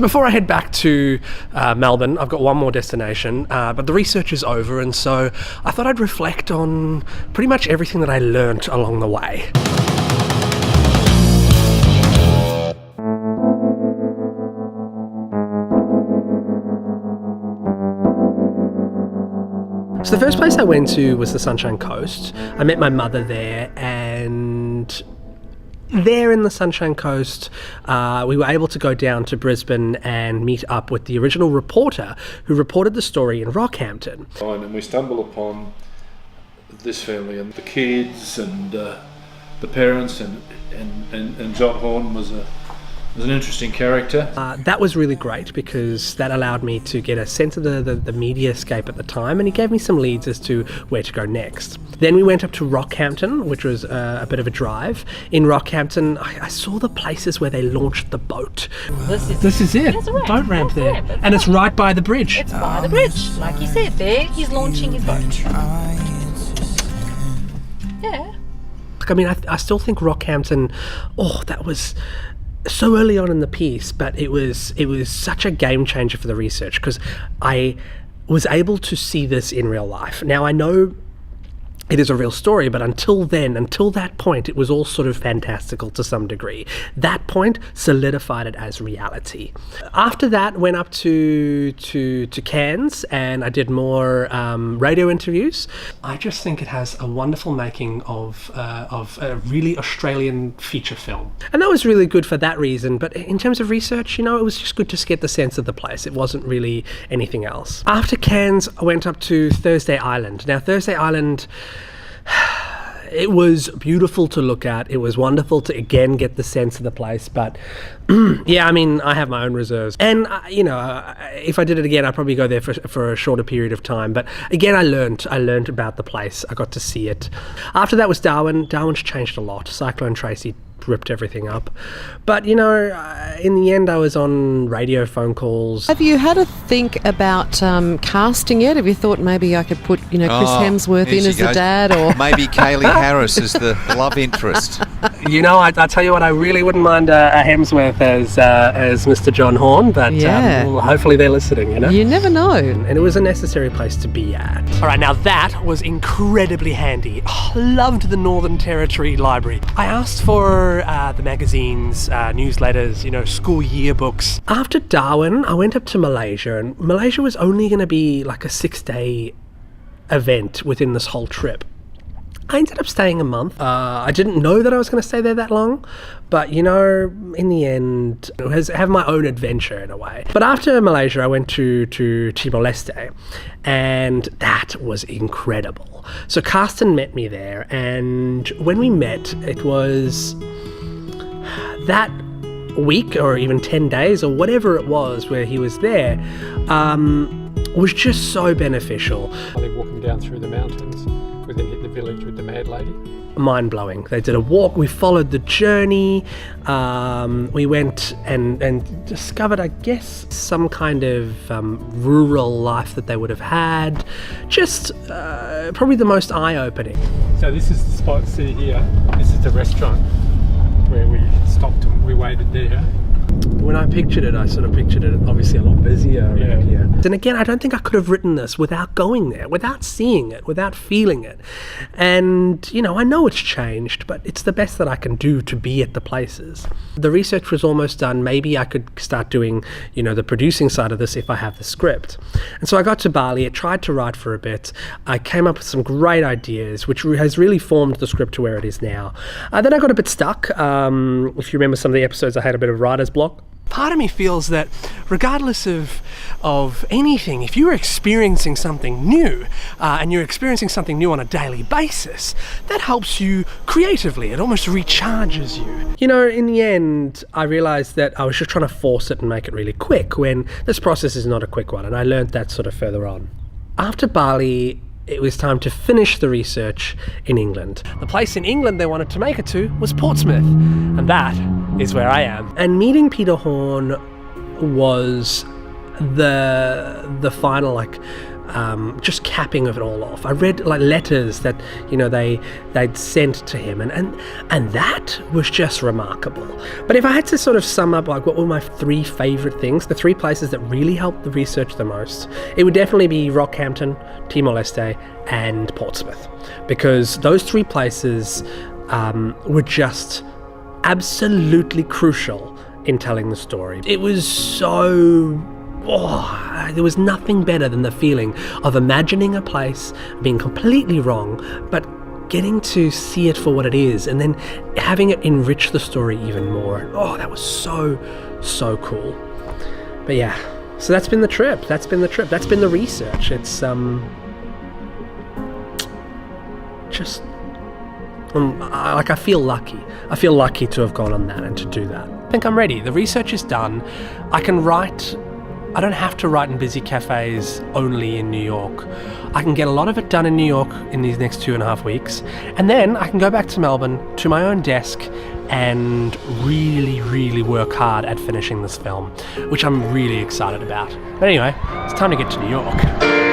So before I head back to Melbourne, I've got one more destination, but the research is over, and so I thought I'd reflect on pretty much everything that I learnt along the way. So the first place I went to was the Sunshine Coast. I met my mother there, and there in the Sunshine Coast, we were able to go down to Brisbane and meet up with the original reporter who reported the story in Rockhampton. And we stumble upon this family and the kids and the parents, and John Horn was an interesting character. That was really great because that allowed me to get a sense of the mediascape at the time, and he gave me some leads as to where to go next. Then we went up to Rockhampton, which was a bit of a drive. In Rockhampton, I saw the places where they launched the boat. This is it. There's a ramp. Boat ramp There's a there. ramp. And it's right by the bridge. It's by the bridge. Like you said, there he's launching his boat. Yeah. I mean, I still think Rockhampton, that was so early on in the piece, but it was such a game changer for the research because I was able to see this in real life. Now, I know it is a real story, but until that point, it was all sort of fantastical to some degree. That point solidified it as reality. After that, went up to Cairns, and I did more radio interviews. I just think it has a wonderful making of a really Australian feature film. And that was really good for that reason, but in terms of research, it was just good to get the sense of the place. It wasn't really anything else. After Cairns, I went up to Thursday Island. Now, Thursday Island, it was beautiful to look at. It was wonderful to again get the sense of the place, but yeah, I mean, I have my own reserves, and if I did it again, I'd probably go there for a shorter period of time. But again, I learned about the place. I got to see it. After that was Darwin. Darwin's changed a lot. Cyclone Tracy ripped everything up, but in the end I was on radio phone calls. Have you had a think about casting yet? Have you thought maybe I could put Chris Hemsworth in as the dad, or maybe Kaylee Harris as the love interest? I tell you what, I really wouldn't mind a Hemsworth as Mr. John Horn, but hopefully they're listening. You never know. And it was a necessary place to be at. All right, now that was incredibly handy. Loved the Northern Territory Library. I asked for the magazines, newsletters, school yearbooks. After Darwin, I went up to Malaysia, and Malaysia was only going to be like a 6-day event within this whole trip. I ended up staying a month. I didn't know that I was going to stay there that long, but in the end, have my own adventure in a way. But after Malaysia, I went to Timor-Leste, and that was incredible. So Karsten met me there, and when we met, it was that week or even 10 days or whatever it was where he was there, was just so beneficial. They're walking down through the mountains. We then hit the village with the Mad Lady. Mind-blowing. They did a walk, we followed the journey, we went and discovered, I guess, some kind of rural life that they would have had. Just probably the most eye-opening. So this is the spot, see here, this is the restaurant where we stopped and we waited there. When I pictured it, I sort of pictured it obviously a lot busier around here. And again, I don't think I could have written this without going there, without seeing it, without feeling it. And, I know it's changed, but it's the best that I can do to be at the places. The research was almost done. Maybe I could start doing, the producing side of this if I have the script. And so I got to Bali, I tried to write for a bit. I came up with some great ideas, which has really formed the script to where it is now. Then I got a bit stuck. If you remember some of the episodes, I had a bit of writer's block. Part of me feels that regardless of anything, if you're experiencing something new, and you're experiencing something new on a daily basis, that helps you creatively. It almost recharges you. In the end, I realized that I was just trying to force it and make it really quick when this process is not a quick one, and I learned that sort of further on. After Bali, it was time to finish the research in England. The place in England they wanted to make it to was Portsmouth, and that is where I am. And meeting Peter Horn was the final just capping of it all off. I read like letters that they'd sent to him, and that was just remarkable. But if I had to sort of sum up like what were my 3 favourite things, the 3 places that really helped the research the most, it would definitely be Rockhampton, Timor-Leste, and Portsmouth, because those 3 places were just absolutely crucial in telling the story. It was so... there was nothing better than the feeling of imagining a place being completely wrong, but getting to see it for what it is, and then having it enrich the story even more. Oh, that was so cool. But yeah, so that's been the trip. That's been the research. It's just... I feel lucky. I feel lucky to have gone on that and to do that. I think I'm ready. The research is done. I can write. I don't have to write in busy cafes only in New York. I can get a lot of it done in New York in these next 2.5 weeks. And then I can go back to Melbourne, to my own desk, and really work hard at finishing this film, which I'm really excited about. But anyway, it's time to get to New York.